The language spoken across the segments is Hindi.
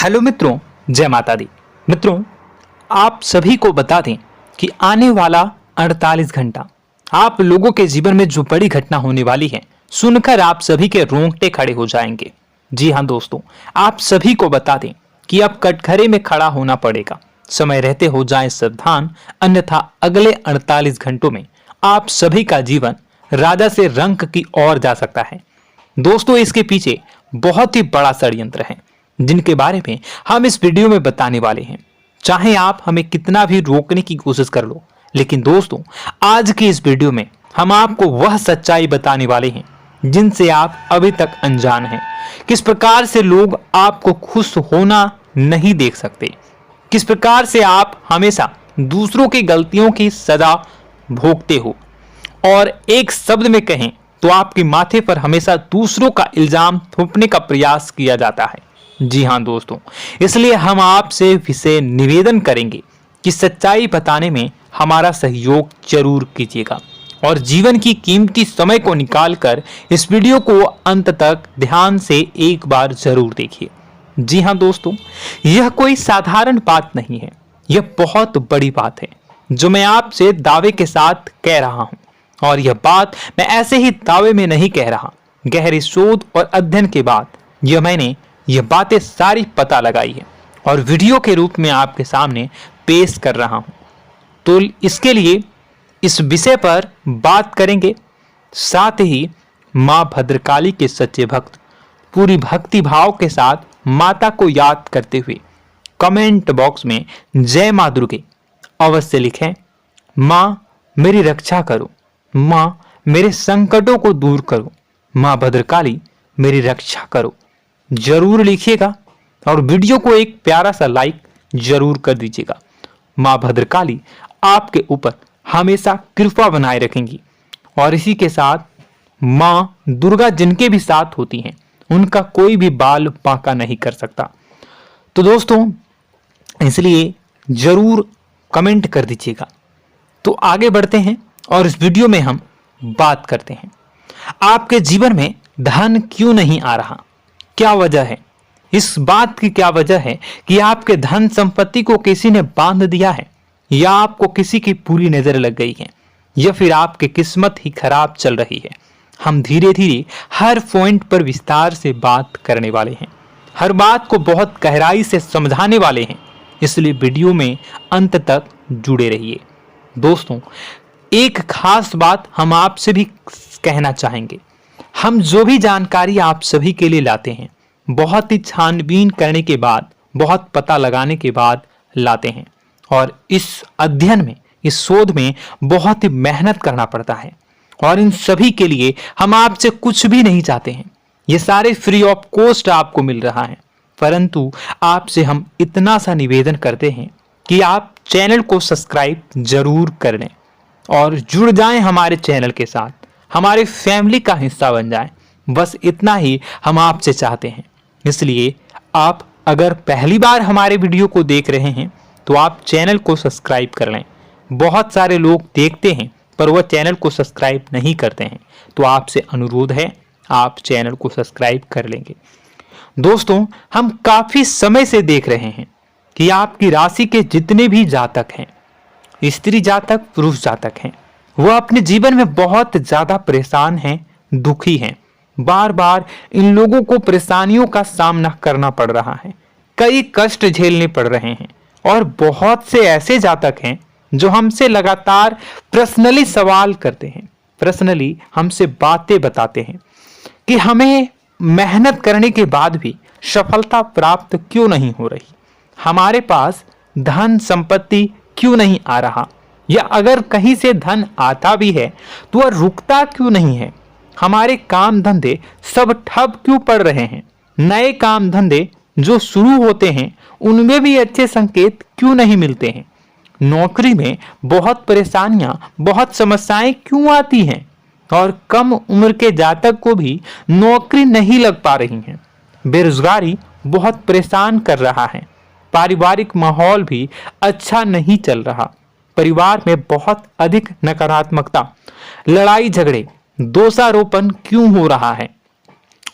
हेलो मित्रों, जय माता दी। मित्रों, आप सभी को बता दें कि आने वाला 48 घंटा आप लोगों के जीवन में जो बड़ी घटना होने वाली है, सुनकर आप सभी के रोंगटे खड़े हो जाएंगे। जी हाँ दोस्तों, आप सभी को बता दें कि अब कटघरे में खड़ा होना पड़ेगा। समय रहते हो जाएं सावधान, अन्यथा अगले 48 घंटों में आप सभी का जीवन राजा से रंक की ओर जा सकता है। दोस्तों, इसके पीछे बहुत ही बड़ा षड्यंत्र है जिनके बारे में हम इस वीडियो में बताने वाले हैं। चाहे आप हमें कितना भी रोकने की कोशिश कर लो, लेकिन दोस्तों आज की इस वीडियो में हम आपको वह सच्चाई बताने वाले हैं जिनसे आप अभी तक अनजान हैं। किस प्रकार से लोग आपको खुश होना नहीं देख सकते, किस प्रकार से आप हमेशा दूसरों की गलतियों की सजा भोगते हो, और एक शब्द में कहें तो आपके माथे पर हमेशा दूसरों का इल्जाम थोपने का प्रयास किया जाता है। जी हाँ दोस्तों, इसलिए हम आपसे विशेष निवेदन करेंगे कि सच्चाई बताने में हमारा सहयोग जरूर कीजिएगा और जीवन की कीमती समय को निकालकर इस वीडियो को अंत तक ध्यान से एक बार जरूर देखिए। जी हाँ दोस्तों, यह कोई साधारण बात नहीं है, यह बहुत बड़ी बात है जो मैं आपसे दावे के साथ कह रहा हूं। और यह बात मैं ऐसे ही दावे में नहीं कह रहा, गहरी शोध और अध्ययन के बाद मैंने यह बातें सारी पता लगाई है और वीडियो के रूप में आपके सामने पेश कर रहा हूं। तो इसके लिए इस विषय पर बात करेंगे। साथ ही मां भद्रकाली के सच्चे भक्त पूरी भक्ति भाव के साथ माता को याद करते हुए कमेंट बॉक्स में जय मां दुर्गे अवश्य लिखें। मां मेरी रक्षा करो, मां मेरे संकटों को दूर करो, मां भद्रकाली मेरी रक्षा करो, जरूर लिखिएगा और वीडियो को एक प्यारा सा लाइक जरूर कर दीजिएगा। मां भद्रकाली आपके ऊपर हमेशा कृपा बनाए रखेंगी और इसी के साथ मां दुर्गा जिनके भी साथ होती हैं उनका कोई भी बाल बांका नहीं कर सकता। तो दोस्तों, इसलिए जरूर कमेंट कर दीजिएगा। तो आगे बढ़ते हैं और इस वीडियो में हम बात करते हैं, आपके जीवन में धन क्यों नहीं आ रहा, क्या वजह है। इस बात की क्या वजह है कि आपके धन संपत्ति को किसी ने बांध दिया है, या आपको किसी की पूरी नजर लग गई है, या फिर आपकी किस्मत ही खराब चल रही है। हम धीरे धीरे हर पॉइंट पर विस्तार से बात करने वाले हैं, हर बात को बहुत गहराई से समझाने वाले हैं, इसलिए वीडियो में अंत तक जुड़े रहिए। दोस्तों, एक खास बात हम आपसे भी कहना चाहेंगे, हम जो भी जानकारी आप सभी के लिए लाते हैं बहुत ही छानबीन करने के बाद, बहुत पता लगाने के बाद लाते हैं, और इस अध्ययन में, इस शोध में बहुत ही मेहनत करना पड़ता है। और इन सभी के लिए हम आपसे कुछ भी नहीं चाहते हैं, ये सारे फ्री ऑफ कॉस्ट आपको मिल रहा है, परंतु आपसे हम इतना सा निवेदन करते हैं कि आप चैनल को सब्सक्राइब जरूर कर लें और जुड़ जाएं हमारे चैनल के साथ, हमारे फैमिली का हिस्सा बन जाएं। बस इतना ही हम आपसे चाहते हैं। इसलिए आप अगर पहली बार हमारे वीडियो को देख रहे हैं तो आप चैनल को सब्सक्राइब कर लें। बहुत सारे लोग देखते हैं पर वह चैनल को सब्सक्राइब नहीं करते हैं, तो आपसे अनुरोध है आप चैनल को सब्सक्राइब कर लेंगे। दोस्तों, हम काफी समय से देख रहे हैं कि आपकी राशि के जितने भी जातक हैं, स्त्री जातक, पुरुष जातक हैं, वह अपने जीवन में बहुत ज्यादा परेशान हैं, दुखी हैं। बार बार इन लोगों को परेशानियों का सामना करना पड़ रहा है, कई कष्ट झेलने पड़ रहे हैं, और बहुत से ऐसे जातक हैं जो हमसे लगातार पर्सनली सवाल करते हैं, पर्सनली हमसे बातें बताते हैं कि हमें मेहनत करने के बाद भी सफलता प्राप्त क्यों नहीं हो रही, हमारे पास धन संपत्ति क्यों नहीं आ रहा, या अगर कहीं से धन आता भी है तो वह रुकता क्यों नहीं है, हमारे काम धंधे सब ठप क्यों पड़ रहे हैं, नए काम धंधे जो शुरू होते हैं उनमें भी अच्छे संकेत क्यों नहीं मिलते हैं, नौकरी में बहुत परेशानियां, बहुत समस्याएं क्यों आती हैं, और कम उम्र के जातक को भी नौकरी नहीं लग पा रही है, बेरोजगारी बहुत परेशान कर रहा है, पारिवारिक माहौल भी अच्छा नहीं चल रहा, परिवार में बहुत अधिक नकारात्मकता, लड़ाई झगड़े, दोषारोपण क्यों हो रहा है,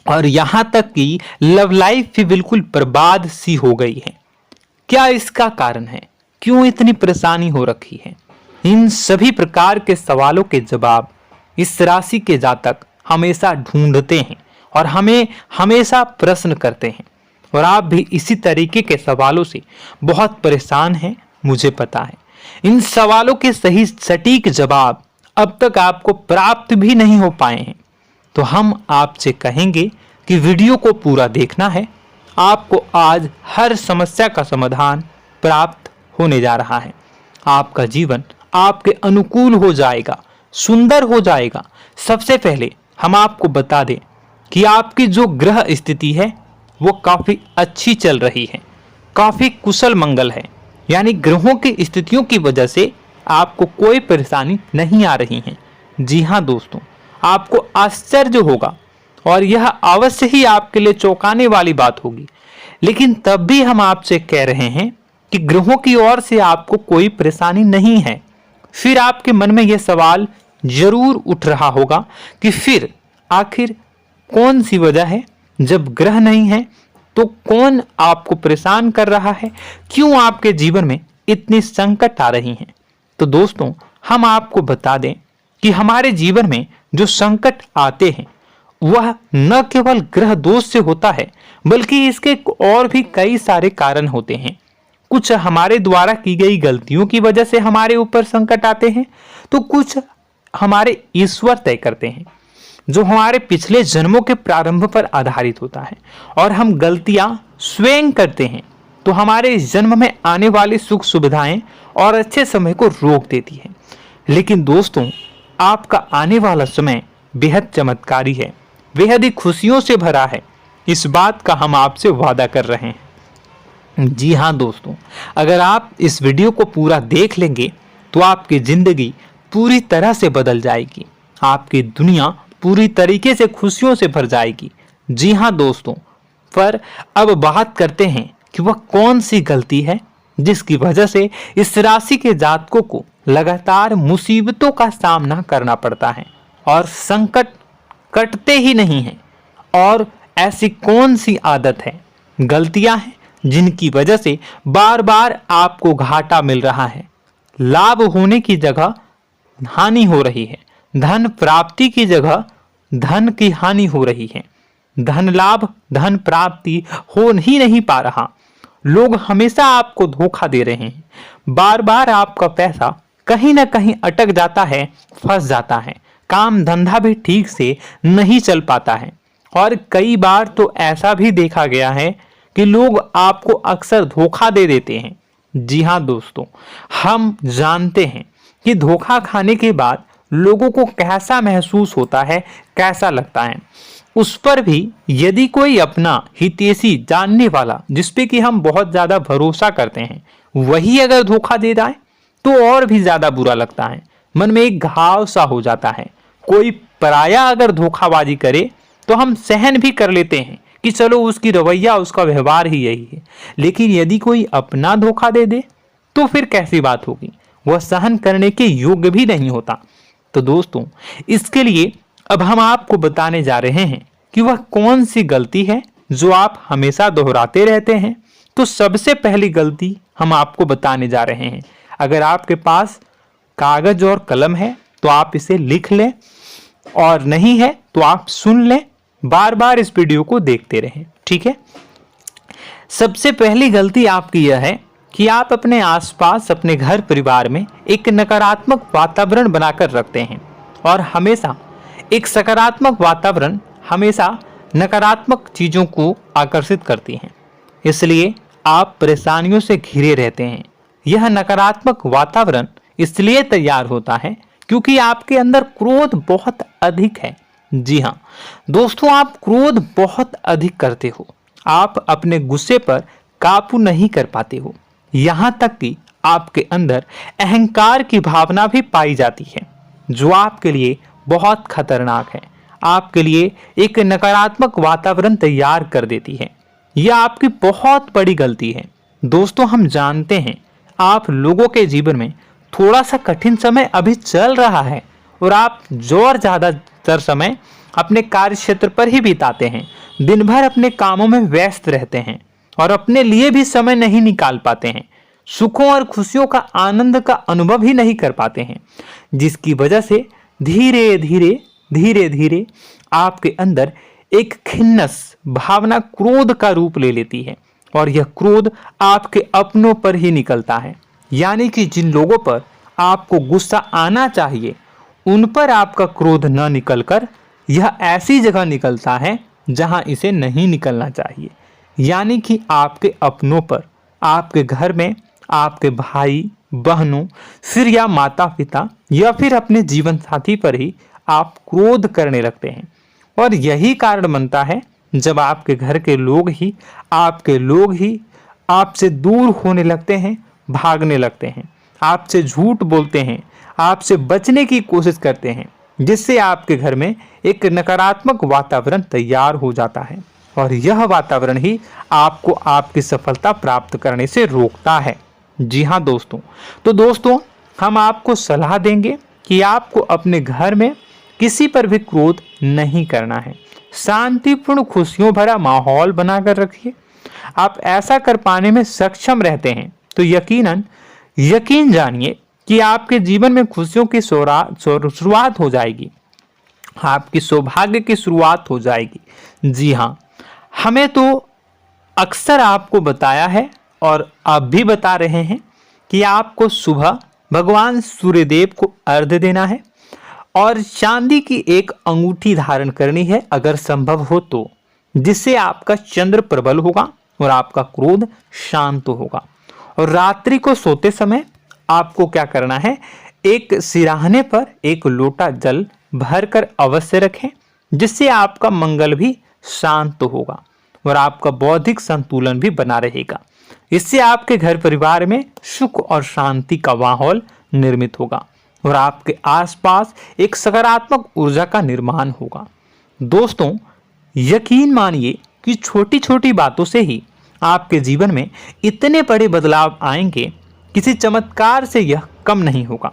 और यहां तक कि लव लाइफ भी बिल्कुल बर्बाद सी हो गई है। क्या इसका कारण है? क्यों इतनी परेशानी हो रखी है? इन सभी प्रकार के सवालों के जवाब इस राशि के जातक हमेशा ढूंढते हैं और हमें हमेशा प्रश्न करते हैं। और आप भी इसी तरीके के सवालों से बहुत परेशान हैं, मुझे पता है। इन सवालों के सही सटीक जवाब अब तक आपको प्राप्त भी नहीं हो पाए हैं। तो हम आपसे कहेंगे कि वीडियो को पूरा देखना है। आपको आज हर समस्या का समाधान प्राप्त होने जा रहा है। आपका जीवन आपके अनुकूल हो जाएगा, सुंदर हो जाएगा। सबसे पहले हम आपको बता दें कि आपकी जो ग्रह स्थिति है वो काफी अच्छी चल रही है, काफी कुशल मंगल है। यानी ग्रहों की स्थितियों की वजह से आपको कोई परेशानी नहीं आ रही है। जी हाँ दोस्तों, आपको आश्चर्य होगा और यह अवश्य ही आपके लिए चौंकाने वाली बात होगी। लेकिन तब भी हम आपसे कह रहे हैं कि ग्रहों की ओर से आपको कोई परेशानी नहीं है। फिर आपके मन में यह सवाल जरूर उठ रहा होगा कि फिर आखिर कौन सी वजह है? जब ग्रह नहीं है तो कौन आपको परेशान कर रहा है? क्यों आपके जीवन में इतनी संकट आ रही हैं? तो दोस्तों, हम आपको बता दें कि हमारे जीवन में जो संकट आते हैं वह न केवल ग्रह दोष से होता है, बल्कि इसके और भी कई सारे कारण होते हैं। कुछ हमारे द्वारा की गई गलतियों की वजह से हमारे ऊपर संकट आते हैं, तो कुछ हमारे ईश्वर तय करते हैं, जो हमारे पिछले जन्मों के प्रारंभ पर आधारित होता है। और हम गलतियां स्वयं करते हैं तो हमारे इस जन्म में आने वाली सुख सुविधाएं और अच्छे समय को रोक देती है। लेकिन दोस्तों, आपका आने वाला समय बेहद चमत्कारी है, बेहद ही खुशियों से भरा है। इस बात का हम आपसे वादा कर रहे हैं। जी हाँ दोस्तों, अगर आप इस वीडियो को पूरा देख लेंगे तो आपकी जिंदगी पूरी तरह से बदल जाएगी, आपकी दुनिया पूरी तरीके से खुशियों से भर जाएगी। जी हाँ दोस्तों, पर अब बात करते हैं कि वह कौन सी गलती है जिसकी वजह से इस राशि के जातकों को लगातार मुसीबतों का सामना करना पड़ता है और संकट कटते ही नहीं हैं। और ऐसी कौन सी आदत है, गलतियां हैं जिनकी वजह से बार बार आपको घाटा मिल रहा है, लाभ होने की जगह हानि हो रही है, धन प्राप्ति की जगह धन की हानि हो रही है, धन लाभ धन प्राप्ति हो ही नहीं पा रहा, लोग हमेशा आपको धोखा दे रहे हैं, बार बार आपका पैसा कहीं ना कहीं अटक जाता है, फंस जाता है, काम धंधा भी ठीक से नहीं चल पाता है। और कई बार तो ऐसा भी देखा गया है कि लोग आपको अक्सर धोखा दे देते हैं। जी हाँ दोस्तों, हम जानते हैं कि धोखा खाने के बाद लोगों को कैसा महसूस होता है, कैसा लगता है। उस पर भी यदि कोई अपना हितैषी जानने वाला, जिसपे कि हम बहुत ज्यादा भरोसा करते हैं, वही अगर धोखा दे जाए तो और भी ज्यादा बुरा लगता है, मन में एक घाव सा हो जाता है। कोई पराया अगर धोखाबाजी करे तो हम सहन भी कर लेते हैं कि चलो उसकी रवैया, उसका व्यवहार ही यही है। लेकिन यदि कोई अपना धोखा दे दे तो फिर कैसी बात होगी, वह सहन करने के योग्य भी नहीं होता। तो दोस्तों, इसके लिए अब हम आपको बताने जा रहे हैं कि वह कौन सी गलती है जो आप हमेशा दोहराते रहते हैं। तो सबसे पहली गलती हम आपको बताने जा रहे हैं। अगर आपके पास कागज और कलम है तो आप इसे लिख लें, और नहीं है तो आप सुन लें, बार बार इस वीडियो को देखते रहें, ठीक है। सबसे पहली गलती आपकी यह है कि आप अपने आसपास, अपने घर परिवार में एक नकारात्मक वातावरण बनाकर रखते हैं। और हमेशा एक सकारात्मक वातावरण हमेशा नकारात्मक चीजों को आकर्षित करती हैं, इसलिए आप परेशानियों से घिरे रहते हैं। यह नकारात्मक वातावरण इसलिए तैयार होता है क्योंकि आपके अंदर क्रोध बहुत अधिक है। जी हाँ दोस्तों, आप क्रोध बहुत अधिक करते हो, आप अपने गुस्से पर काबू नहीं कर पाते हो, यहाँ तक कि आपके अंदर अहंकार की भावना भी पाई जाती है, जो आपके लिए बहुत खतरनाक है, आपके लिए एक नकारात्मक वातावरण तैयार कर देती है। यह आपकी बहुत बड़ी गलती है। दोस्तों, हम जानते हैं आप लोगों के जीवन में थोड़ा सा कठिन समय अभी चल रहा है और आप और ज्यादातर समय अपने कार्य क्षेत्र पर ही बिताते हैं, दिन भर अपने कामों में व्यस्त रहते हैं और अपने लिए भी समय नहीं निकाल पाते हैं, सुखों और खुशियों का आनंद का अनुभव ही नहीं कर पाते हैं, जिसकी वजह से धीरे धीरे धीरे धीरे आपके अंदर एक खिन्नस भावना क्रोध का रूप ले लेती है और यह क्रोध आपके अपनों पर ही निकलता है। यानी कि जिन लोगों पर आपको गुस्सा आना चाहिए उन पर आपका क्रोध न निकलकर यह ऐसी जगह निकलता है जहां इसे नहीं निकलना चाहिए। यानी कि आपके अपनों पर, आपके घर में आपके भाई बहनों, फिर या माता पिता या फिर अपने जीवन साथी पर ही आप क्रोध करने लगते हैं। और यही कारण बनता है जब आपके घर के लोग ही आपसे दूर होने लगते हैं, भागने लगते हैं, आपसे झूठ बोलते हैं, आपसे बचने की कोशिश करते हैं, जिससे आपके घर में एक नकारात्मक वातावरण तैयार हो जाता है और यह वातावरण ही आपको आपकी सफलता प्राप्त करने से रोकता है। जी हाँ दोस्तों, तो दोस्तों हम आपको सलाह देंगे कि आपको अपने घर में किसी पर भी क्रोध नहीं करना है। शांतिपूर्ण खुशियों भरा माहौल बनाकर रखिए। आप ऐसा कर पाने में सक्षम रहते हैं तो यकीन जानिए कि आपके जीवन में खुशियों की शुरुआत हो जाएगी, आपकी सौभाग्य की शुरुआत हो जाएगी। जी हाँ, हमें तो अक्सर आपको बताया है और आप भी बता रहे हैं कि आपको सुबह भगवान सूर्यदेव को अर्घ्य देना है और चांदी की एक अंगूठी धारण करनी है अगर संभव हो तो, जिससे आपका चंद्र प्रबल होगा और आपका क्रोध शांत होगा। और रात्रि को सोते समय आपको क्या करना है, एक सिराहने पर एक लोटा जल भरकर अवश्य रखें, जिससे आपका मंगल भी शांत होगा और आपका बौद्धिक संतुलन भी बना रहेगा। इससे आपके घर परिवार में सुख और शांति का माहौल निर्मित होगा और आपके आसपास एक सकारात्मक ऊर्जा का निर्माण होगा। दोस्तों यकीन मानिए कि छोटी छोटी बातों से ही आपके जीवन में इतने बड़े बदलाव आएंगे, किसी चमत्कार से यह कम नहीं होगा।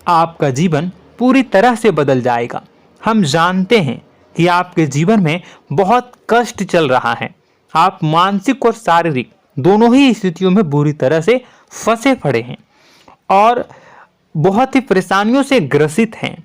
आपका जीवन पूरी तरह से बदल जाएगा। हम जानते हैं कि आपके जीवन में बहुत कष्ट चल रहा है, आप मानसिक और शारीरिक दोनों ही स्थितियों में बुरी तरह से फंसे पड़े हैं और बहुत ही परेशानियों से ग्रसित हैं।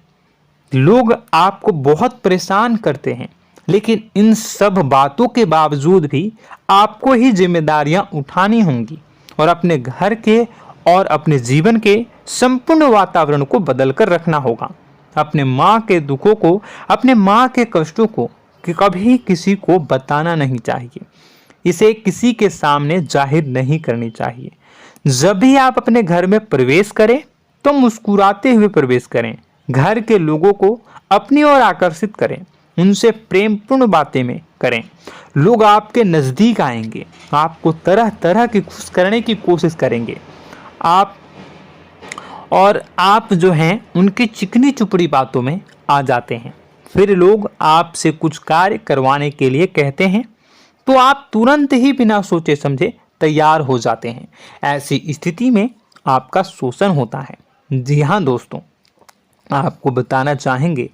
लोग आपको बहुत परेशान करते हैं, लेकिन इन सब बातों के बावजूद भी आपको ही जिम्मेदारियां उठानी होंगी और अपने घर के और अपने जीवन के संपूर्ण वातावरण को बदलकर रखना होगा। अपने माँ के दुखों को, अपने माँ के कष्टों को कभी किसी को बताना नहीं चाहिए, इसे किसी के सामने जाहिर नहीं करनी चाहिए। जब भी आप अपने घर में प्रवेश करें तो मुस्कुराते हुए प्रवेश करें, घर के लोगों को अपनी ओर आकर्षित करें, उनसे प्रेमपूर्ण बातें में करें। लोग आपके नज़दीक आएंगे, आपको तरह तरह की खुश करने की कोशिश करेंगे। आप जो हैं उनकी चिकनी चुपड़ी बातों में आ जाते हैं। फिर लोग आपसे कुछ कार्य करवाने के लिए कहते हैं तो आप तुरंत ही बिना सोचे समझे तैयार हो जाते हैं। ऐसी स्थिति में आपका शोषण होता है। जी हाँ दोस्तों, आपको बताना चाहेंगे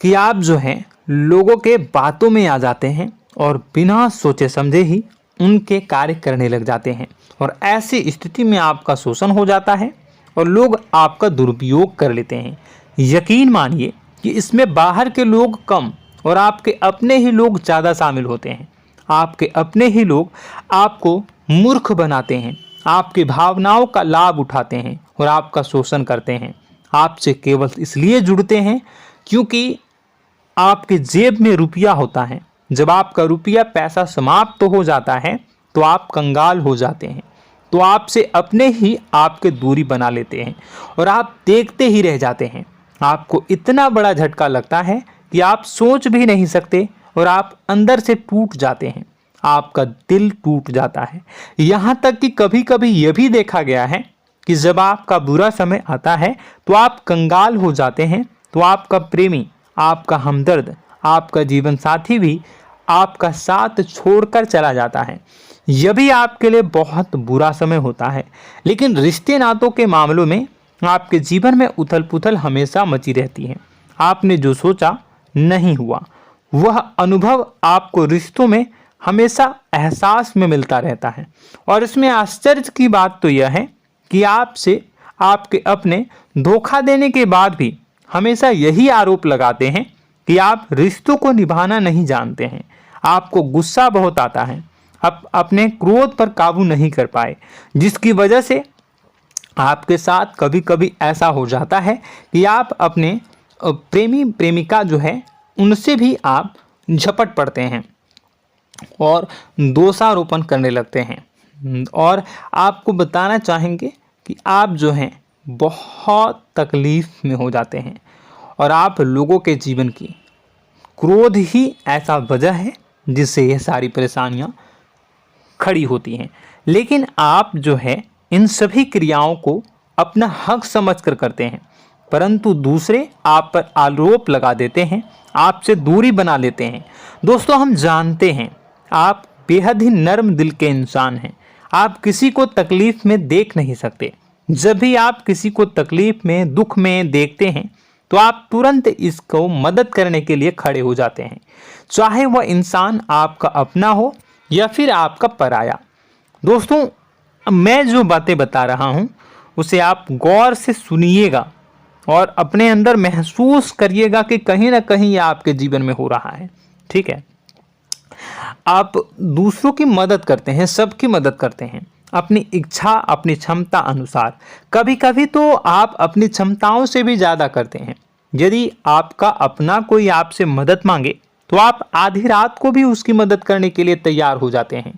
कि आप जो हैं लोगों के बातों में आ जाते हैं और बिना सोचे समझे ही उनके कार्य करने लग जाते हैं और ऐसी स्थिति में आपका शोषण हो जाता है और लोग आपका दुरुपयोग कर लेते हैं। यकीन मानिए कि इसमें बाहर के लोग कम और आपके अपने ही लोग ज़्यादा शामिल होते हैं। आपके अपने ही लोग आपको मूर्ख बनाते हैं, आपकी भावनाओं का लाभ उठाते हैं और आपका शोषण करते हैं। आपसे केवल इसलिए जुड़ते हैं क्योंकि आपके जेब में रुपया होता है। जब आपका रुपया पैसा समाप्त हो जाता है तो आप कंगाल हो जाते हैं, तो आपसे अपने ही आपके दूरी बना लेते हैं और आप देखते ही रह जाते हैं। आपको इतना बड़ा झटका लगता है कि आप सोच भी नहीं सकते और आप अंदर से टूट जाते हैं, आपका दिल टूट जाता है। यहाँ तक कि कभी कभी यह भी देखा गया है कि जब आपका बुरा समय आता है तो आप कंगाल हो जाते हैं, तो आपका प्रेमी, आपका हमदर्द, आपका जीवन साथी भी आपका साथ छोड़कर चला जाता है। यह भी आपके लिए बहुत बुरा समय होता है। लेकिन रिश्ते नातों के मामलों में आपके जीवन में उथल पुथल हमेशा मची रहती है। आपने जो सोचा नहीं हुआ। वह अनुभव आपको रिश्तों में हमेशा एहसास में मिलता रहता है। और इसमें आश्चर्य की बात तो यह है कि आपसे आपके अपने धोखा देने के बाद भी हमेशा यही आरोप लगाते हैं कि आप रिश्तों को निभाना नहीं जानते हैं। आपको गुस्सा बहुत आता है, आप अपने क्रोध पर काबू नहीं कर पाए, जिसकी वजह से आपके साथ कभी कभी ऐसा हो जाता है कि आप अपने प्रेमी प्रेमिका जो है उनसे भी आप झपट पड़ते हैं और दोषारोपण करने लगते हैं। और आपको बताना चाहेंगे कि आप जो हैं बहुत तकलीफ में हो जाते हैं और आप लोगों के जीवन की क्रोध ही ऐसा वजह है जिससे यह सारी परेशानियां खड़ी होती हैं। लेकिन आप जो है इन सभी क्रियाओं को अपना हक समझकर करते हैं, परंतु दूसरे आप पर आरोप लगा देते हैं, आपसे दूरी बना लेते हैं। दोस्तों, हम जानते हैं आप बेहद ही नर्म दिल के इंसान हैं। आप किसी को तकलीफ में देख नहीं सकते। जब भी आप किसी को तकलीफ में, दुख में देखते हैं तो आप तुरंत इसको मदद करने के लिए खड़े हो जाते हैं, चाहे वह इंसान आपका अपना हो या फिर आपका पराया। दोस्तों, मैं जो बातें बता रहा हूं उसे आप गौर से सुनिएगा और अपने अंदर महसूस करिएगा कि कहीं ना कहीं यह आपके जीवन में हो रहा है। ठीक है, आप दूसरों की मदद करते हैं, सबकी मदद करते हैं अपनी इच्छा, अपनी क्षमता अनुसार। कभी कभी तो आप अपनी क्षमताओं से भी ज़्यादा करते हैं। यदि आपका अपना कोई आपसे मदद मांगे तो आप आधी रात को भी उसकी मदद करने के लिए तैयार हो जाते हैं।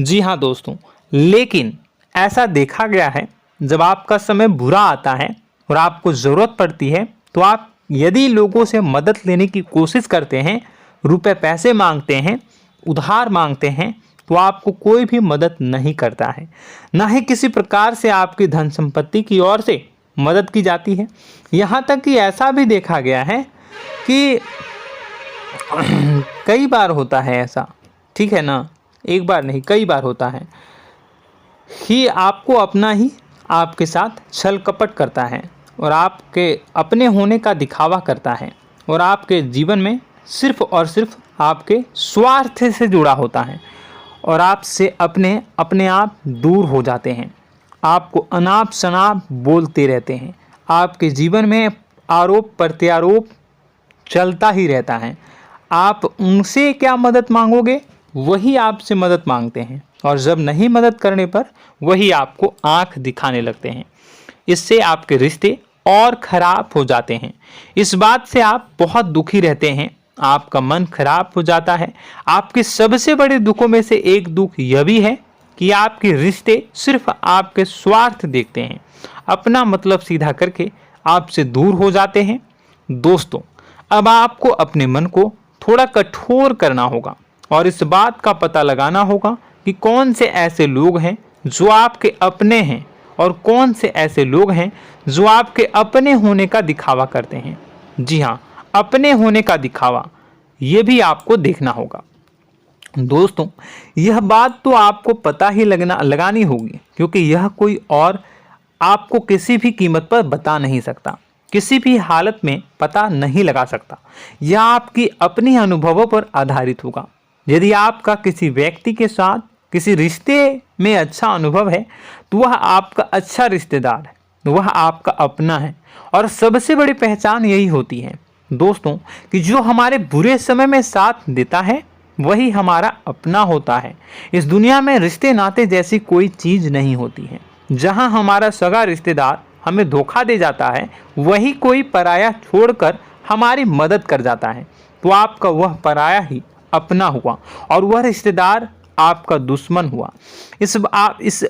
जी हाँ दोस्तों, लेकिन ऐसा देखा गया है जब आपका समय बुरा आता है और आपको ज़रूरत पड़ती है तो आप यदि लोगों से मदद लेने की कोशिश करते हैं, रुपए पैसे मांगते हैं, उधार मांगते हैं, तो आपको कोई भी मदद नहीं करता है। ना ही किसी प्रकार से आपकी धन संपत्ति की ओर से मदद की जाती है। यहाँ तक कि ऐसा भी देखा गया है कि कई बार होता है ऐसा, ठीक है ना, एक बार नहीं कई बार होता है कि आपको अपना ही आपके साथ छल कपट करता है और आपके अपने होने का दिखावा करता है और आपके जीवन में सिर्फ और सिर्फ आपके स्वार्थ से जुड़ा होता है और आपसे अपने आप दूर हो जाते हैं। आपको अनाप शनाप बोलते रहते हैं। आपके जीवन में आरोप प्रत्यारोप चलता ही रहता है। आप उनसे क्या मदद मांगोगे, वही आपसे मदद मांगते हैं और जब नहीं मदद करने पर वही आपको आंख दिखाने लगते हैं। इससे आपके रिश्ते और खराब हो जाते हैं। इस बात से आप बहुत दुखी रहते हैं, आपका मन खराब हो जाता है। आपके सबसे बड़े दुखों में से एक दुख यह भी है कि आपके रिश्ते सिर्फ आपके स्वार्थ देखते हैं, अपना मतलब सीधा करके आपसे दूर हो जाते हैं। दोस्तों, अब आपको अपने मन को थोड़ा कठोर करना होगा और इस बात का पता लगाना होगा कि कौन से ऐसे लोग हैं जो आपके अपने हैं और कौन से ऐसे लोग हैं जो आपके अपने होने का दिखावा करते हैं। जी हाँ, अपने होने का दिखावा, ये भी आपको देखना होगा। दोस्तों, यह बात तो आपको पता ही लगानी होगी, क्योंकि यह कोई और आपको किसी भी कीमत पर बता नहीं सकता, किसी भी हालत में पता नहीं लगा सकता। यह आपकी अपनी अनुभवों पर आधारित होगा। यदि आपका किसी व्यक्ति के साथ किसी रिश्ते में अच्छा अनुभव है तो वह आपका अच्छा रिश्तेदार है, वह आपका अपना है। और सबसे बड़ी पहचान यही होती है दोस्तों कि जो हमारे बुरे समय में साथ देता है वही हमारा अपना होता है। इस दुनिया में रिश्ते नाते जैसी कोई चीज़ नहीं होती है। जहां हमारा सगा रिश्तेदार हमें धोखा दे जाता है, वही कोई पराया छोड़कर हमारी मदद कर जाता है, तो आपका वह पराया ही अपना हुआ और वह रिश्तेदार आपका दुश्मन हुआ। इस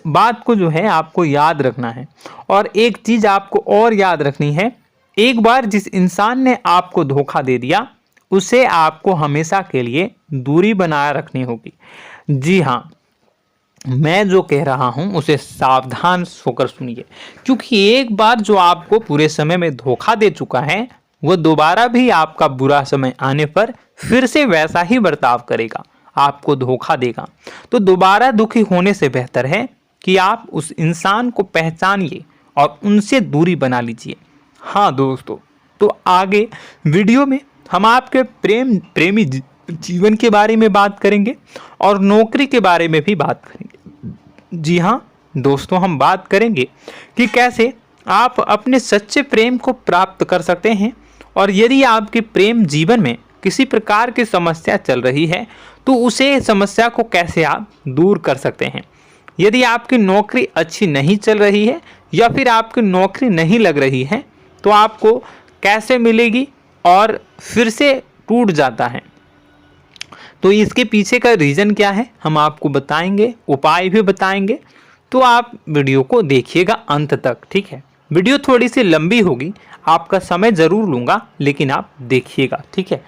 बात को जो है आपको याद रखना है। और एक चीज़ आपको और याद रखनी है, एक बार जिस इंसान ने आपको धोखा दे दिया उसे आपको हमेशा के लिए दूरी बनाए रखनी होगी। जी हाँ, मैं जो कह रहा हूं उसे सावधान होकर सुनिए, क्योंकि एक बार जो आपको पूरे समय में धोखा दे चुका है वह दोबारा भी आपका बुरा समय आने पर फिर से वैसा ही बर्ताव करेगा, आपको धोखा देगा। तो दोबारा दुखी होने से बेहतर है कि आप उस इंसान को पहचानिए और उनसे दूरी बना लीजिए। हाँ दोस्तों, तो आगे वीडियो में हम आपके प्रेमी जीवन के बारे में बात करेंगे और नौकरी के बारे में भी बात करेंगे। जी हाँ दोस्तों, हम बात करेंगे कि कैसे आप अपने सच्चे प्रेम को प्राप्त कर सकते हैं, और यदि आपके प्रेम जीवन में किसी प्रकार की समस्या चल रही है तो उसे समस्या को कैसे आप दूर कर सकते हैं। यदि आपकी नौकरी अच्छी नहीं चल रही है या फिर आपकी नौकरी नहीं लग रही है तो आपको कैसे मिलेगी और फिर से टूट जाता है, तो इसके पीछे का रीज़न क्या है हम आपको बताएंगे, उपाय भी बताएंगे। तो आप वीडियो को देखिएगा अंत तक, ठीक है। वीडियो थोड़ी सी लंबी होगी, आपका समय ज़रूर लूँगा, लेकिन आप देखिएगा, ठीक है।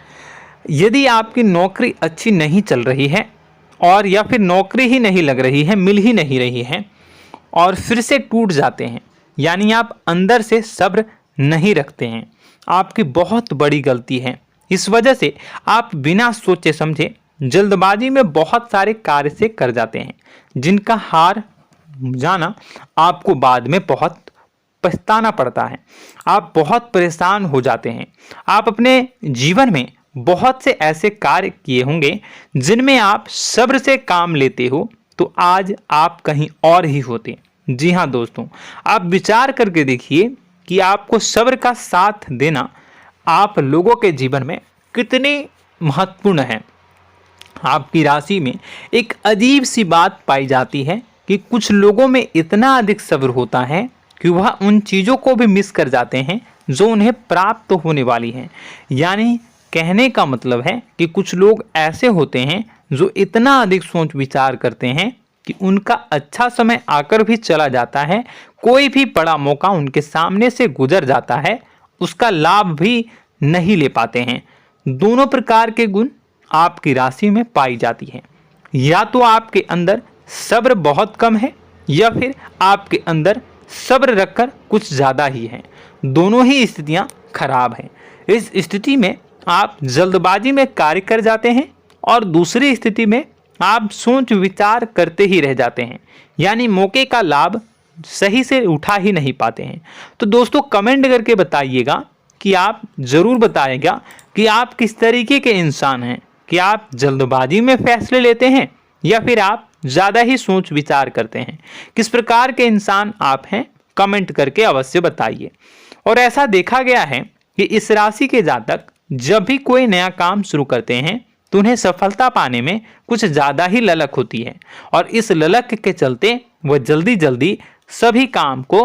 यदि आपकी नौकरी अच्छी नहीं चल रही है और या फिर नौकरी ही नहीं लग रही है, मिल ही नहीं रही है और फिर से टूट जाते हैं, यानी आप अंदर से सब्र नहीं रखते हैं, आपकी बहुत बड़ी गलती है। इस वजह से आप बिना सोचे समझे जल्दबाजी में बहुत सारे कार्य से कर जाते हैं, जिनका हार जाना आपको बाद में बहुत पछताना पड़ता है। आप बहुत परेशान हो जाते हैं। आप अपने जीवन में बहुत से ऐसे कार्य किए होंगे जिनमें आप सब्र से काम लेते हो, तो आज आप कहीं और ही होते। जी हाँ दोस्तों, आप विचार करके देखिए कि आपको सब्र का साथ देना आप लोगों के जीवन में कितने महत्वपूर्ण है। आपकी राशि में एक अजीब सी बात पाई जाती है कि कुछ लोगों में इतना अधिक सब्र होता है कि वह उन चीज़ों को भी मिस कर जाते हैं जो उन्हें प्राप्त होने वाली हैं। यानी कहने का मतलब है कि कुछ लोग ऐसे होते हैं जो इतना अधिक सोच विचार करते हैं कि उनका अच्छा समय आकर भी चला जाता है, कोई भी बड़ा मौका उनके सामने से गुजर जाता है, उसका लाभ भी नहीं ले पाते हैं। दोनों प्रकार के गुण आपकी राशि में पाई जाती हैं। या तो आपके अंदर सब्र बहुत कम है या फिर आपके अंदर सब्र रखकर कुछ ज़्यादा ही है। दोनों ही स्थितियाँ खराब हैं। इस स्थिति में आप जल्दबाजी में कार्य कर जाते हैं और दूसरी स्थिति में आप सोच विचार करते ही रह जाते हैं, यानी मौके का लाभ सही से उठा ही नहीं पाते हैं। तो दोस्तों कमेंट करके बताइएगा कि आप ज़रूर बताइएगा कि आप किस तरीके के इंसान हैं, कि आप जल्दबाजी में फैसले लेते हैं या फिर आप ज़्यादा ही सोच विचार करते हैं। किस प्रकार के इंसान आप हैं, कमेंट करके अवश्य बताइए। और ऐसा देखा गया है कि इस राशि के जातक जब भी कोई नया काम शुरू करते हैं तो उन्हें सफलता पाने में कुछ ज़्यादा ही ललक होती है, और इस ललक के चलते वह जल्दी जल्दी सभी काम को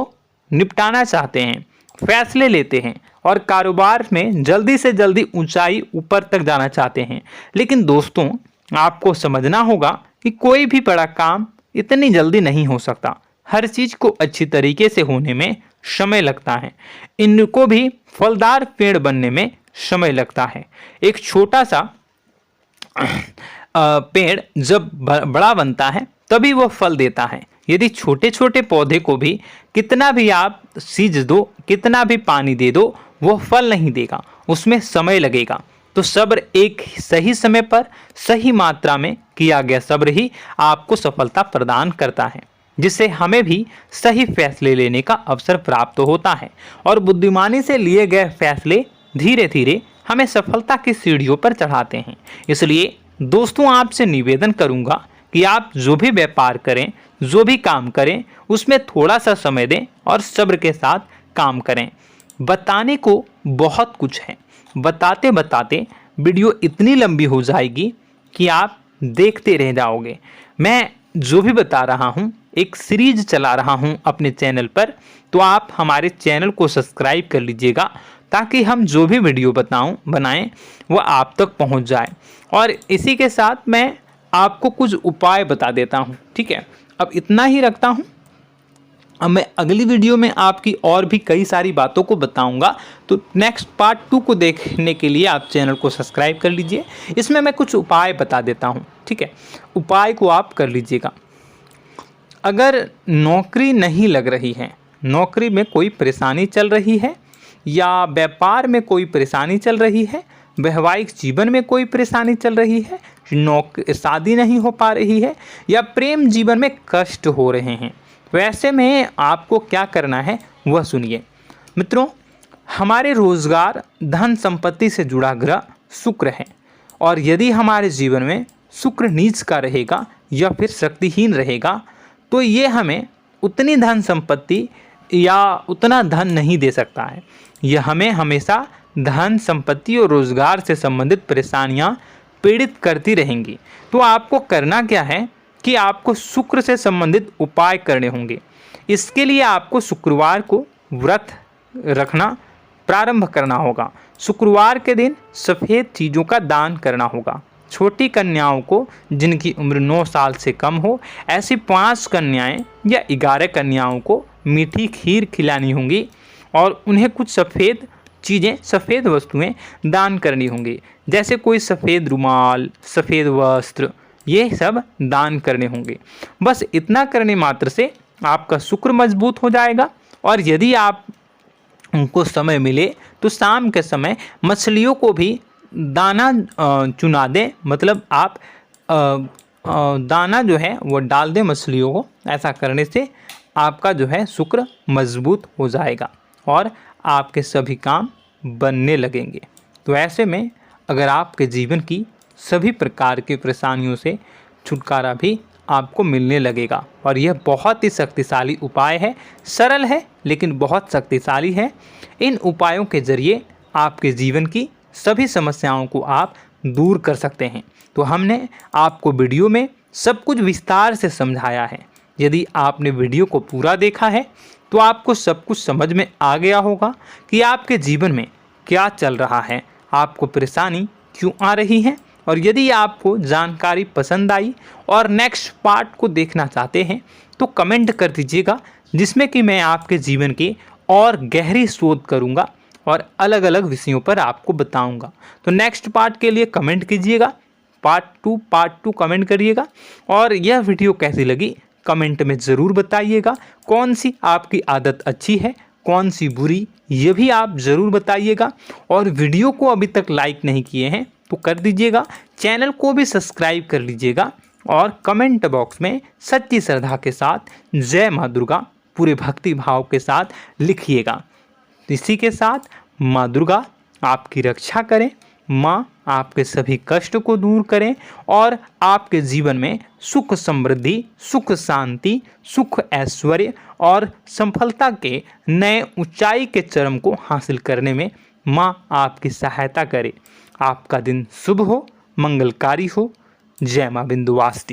निपटाना चाहते हैं, फैसले लेते हैं और कारोबार में जल्दी से जल्दी ऊंचाई ऊपर तक जाना चाहते हैं। लेकिन दोस्तों आपको समझना होगा कि कोई भी बड़ा काम इतनी जल्दी नहीं हो सकता। हर चीज़ को अच्छी तरीके से होने में समय लगता है। इनको भी फलदार पेड़ बनने में समय लगता है। एक छोटा सा पेड़ जब बड़ा बनता है तभी वो फल देता है। यदि छोटे छोटे पौधे को भी कितना भी आप सींच दो, कितना भी पानी दे दो, वो फल नहीं देगा, उसमें समय लगेगा। तो सब्र एक सही समय पर सही मात्रा में किया गया सब्र ही आपको सफलता प्रदान करता है, जिससे हमें भी सही फैसले लेने का अवसर प्राप्त होता है और बुद्धिमानी से लिए गए फैसले धीरे धीरे हमें सफलता की सीढ़ियों पर चढ़ाते हैं। इसलिए दोस्तों आपसे निवेदन करूंगा कि आप जो भी व्यापार करें, जो भी काम करें, उसमें थोड़ा सा समय दें और सब्र के साथ काम करें। बताने को बहुत कुछ है, बताते बताते वीडियो इतनी लंबी हो जाएगी कि आप देखते रह जाओगे। मैं जो भी बता रहा हूँ एक सीरीज चला रहा हूँ अपने चैनल पर, तो आप हमारे चैनल को सब्सक्राइब कर लीजिएगा ताकि हम जो भी वीडियो बनाएं वो आप तक पहुँच जाए। और इसी के साथ मैं आपको कुछ उपाय बता देता हूँ, ठीक है। अब इतना ही रखता हूँ। अब मैं अगली वीडियो में आपकी और भी कई सारी बातों को बताऊंगा, तो नेक्स्ट पार्ट 2 को देखने के लिए आप चैनल को सब्सक्राइब कर लीजिए। इसमें मैं कुछ उपाय बता देता हूं, ठीक है। उपाय को आप कर लीजिएगा। अगर नौकरी नहीं लग रही है, नौकरी में कोई परेशानी चल रही है, या व्यापार में कोई परेशानी चल रही है, वैवाहिक जीवन में कोई परेशानी चल रही है, शादी नहीं हो पा रही है, या प्रेम जीवन में कष्ट हो रहे हैं, वैसे में आपको क्या करना है वह सुनिए। मित्रों, हमारे रोजगार धन संपत्ति से जुड़ा ग्रह शुक्र है, और यदि हमारे जीवन में शुक्र नीच का रहेगा या फिर शक्तिहीन रहेगा तो ये हमें उतनी धन संपत्ति या उतना धन नहीं दे सकता है। यह हमें हमेशा धन संपत्ति और रोजगार से संबंधित परेशानियां पीड़ित करती रहेंगी। तो आपको करना क्या है कि आपको शुक्र से संबंधित उपाय करने होंगे। इसके लिए आपको शुक्रवार को व्रत रखना प्रारंभ करना होगा। शुक्रवार के दिन सफ़ेद चीज़ों का दान करना होगा। छोटी कन्याओं को जिनकी उम्र 9 साल से कम हो, ऐसी 5 कन्याएं या 11 कन्याओं को मीठी खीर खिलानी होंगी और उन्हें कुछ सफ़ेद चीज़ें, सफ़ेद वस्तुएं दान करनी होंगी, जैसे कोई सफ़ेद रुमाल, सफ़ेद वस्त्र, ये सब दान करने होंगे। बस इतना करने मात्र से आपका शुक्र मजबूत हो जाएगा। और यदि आप उनको समय मिले तो शाम के समय मछलियों को भी दाना चुना दें, मतलब आप दाना जो है वो डाल दें मछलियों को। ऐसा करने से आपका जो है शुक्र मजबूत हो जाएगा और आपके सभी काम बनने लगेंगे। तो ऐसे में अगर आपके जीवन की सभी प्रकार की परेशानियों से छुटकारा भी आपको मिलने लगेगा। और यह बहुत ही शक्तिशाली उपाय है, सरल है लेकिन बहुत शक्तिशाली है। इन उपायों के ज़रिए आपके जीवन की सभी समस्याओं को आप दूर कर सकते हैं। तो हमने आपको वीडियो में सब कुछ विस्तार से समझाया है। यदि आपने वीडियो को पूरा देखा है तो आपको सब कुछ समझ में आ गया होगा कि आपके जीवन में क्या चल रहा है, आपको परेशानी क्यों आ रही है। और यदि आपको जानकारी पसंद आई और नेक्स्ट पार्ट को देखना चाहते हैं तो कमेंट कर दीजिएगा, जिसमें कि मैं आपके जीवन की और गहरी शोध करूंगा और अलग अलग विषयों पर आपको बताऊंगा। तो नेक्स्ट पार्ट के लिए कमेंट कीजिएगा, पार्ट टू कमेंट करिएगा। और यह वीडियो कैसी लगी कमेंट में ज़रूर बताइएगा। कौन सी आपकी आदत अच्छी है, कौन सी बुरी, ये भी आप ज़रूर बताइएगा। और वीडियो को अभी तक लाइक नहीं किए हैं तो कर दीजिएगा, चैनल को भी सब्सक्राइब कर लीजिएगा और कमेंट बॉक्स में सच्ची श्रद्धा के साथ जय माँ दुर्गा पूरे भक्ति भाव के साथ लिखिएगा। इसी के साथ माँ दुर्गा आपकी रक्षा करें, माँ आपके सभी कष्ट को दूर करें और आपके जीवन में सुख समृद्धि, सुख शांति, सुख ऐश्वर्य और सफलता के नए ऊंचाई के चरम को हासिल करने में माँ आपकी सहायता करे। आपका दिन शुभ हो, मंगलकारी हो। जय माँ विंध्यवासिनी।